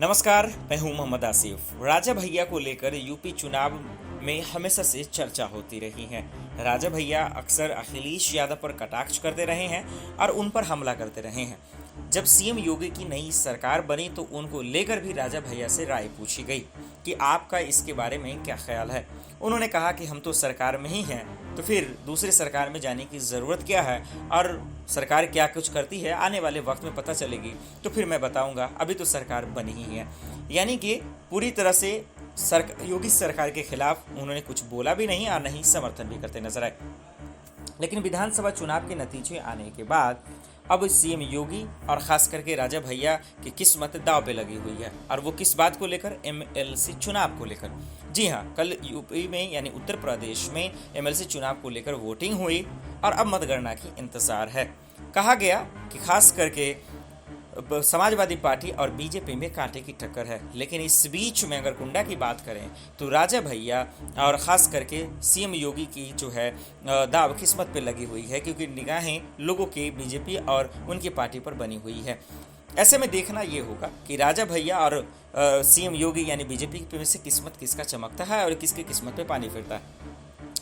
नमस्कार, मैं हूं मोहम्मद आसिफ। राजा भैया को लेकर यूपी चुनाव में हमेशा से चर्चा होती रही है। राजा भैया अक्सर अखिलेश यादव पर कटाक्ष करते रहे हैं और उन पर हमला करते रहे हैं। जब सीएम योगी की नई सरकार बनी तो उनको लेकर भी राजा भैया से राय पूछी गई कि आपका इसके बारे में क्या ख्याल है। उन्होंने कहा कि हम तो सरकार में ही हैं, तो फिर दूसरी सरकार में जाने की ज़रूरत क्या है, और सरकार क्या कुछ करती है आने वाले वक्त में पता चलेगी तो फिर मैं बताऊंगा, अभी तो सरकार बनी ही है। यानी कि पूरी तरह से योगी सरकार के खिलाफ उन्होंने कुछ बोला भी नहीं और नहीं समर्थन भी करते नजर आए। लेकिन विधानसभा चुनाव के नतीजे आने के बाद अब सीएम योगी और खास करके राजा भैया की किस्मत दांव पे लगी हुई है, और वो किस बात को लेकर? एमएलसी चुनाव को लेकर। जी हाँ, कल यूपी में यानी उत्तर प्रदेश में एमएलसी चुनाव को लेकर वोटिंग हुई और अब मतगणना की इंतजार है। कहा गया कि खास करके समाजवादी पार्टी और बीजेपी में कांटे की टक्कर है, लेकिन इस बीच में अगर कुंडा की बात करें तो राजा भैया और ख़ास करके सीएम योगी की जो है दाव किस्मत पे लगी हुई है, क्योंकि निगाहें लोगों के बीजेपी और उनकी पार्टी पर बनी हुई है। ऐसे में देखना ये होगा कि राजा भैया और सीएम योगी यानी बीजेपी में से किस्मत किसका चमकता है और किसकी किस्मत पे पानी फिरता है।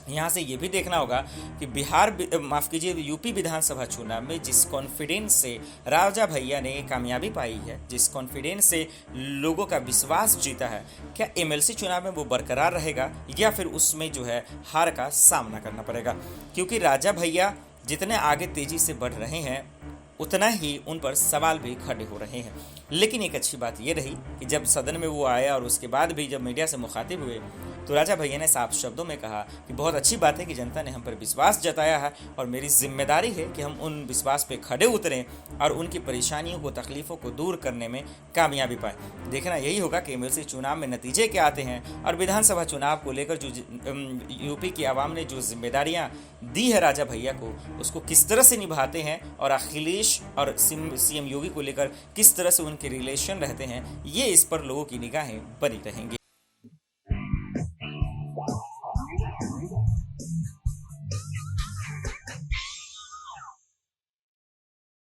यहाँ से ये भी देखना होगा कि माफ़ कीजिए, यूपी विधानसभा चुनाव में जिस कॉन्फिडेंस से राजा भैया ने कामयाबी पाई है, जिस कॉन्फिडेंस से लोगों का विश्वास जीता है, क्या एमएलसी चुनाव में वो बरकरार रहेगा या फिर उसमें जो है हार का सामना करना पड़ेगा। क्योंकि राजा भैया जितने आगे तेज़ी से बढ़ रहे हैं उतना ही उन पर सवाल भी खड़े हो रहे हैं। लेकिन एक अच्छी बात यह रही कि जब सदन में वो आया और उसके बाद भी जब मीडिया से मुखातिब हुए तो राजा भैया ने साफ शब्दों में कहा कि बहुत अच्छी बात है कि जनता ने हम पर विश्वास जताया है और मेरी जिम्मेदारी है कि हम उन विश्वास पे खड़े उतरें और उनकी परेशानियों को, तकलीफ़ों को दूर करने में कामयाबी पाए। देखना यही होगा कि एमएलसी चुनाव में नतीजे क्या आते हैं और विधानसभा चुनाव को लेकर जो यूपी की आवाम ने जो जिम्मेदारियाँ दी है राजा भैया को, उसको किस तरह से निभाते हैं और अखिलेश और सीएम योगी को लेकर किस तरह से उनके रिलेशन रहते हैं, ये इस पर लोगों की निगाहें बनी रहेंगी।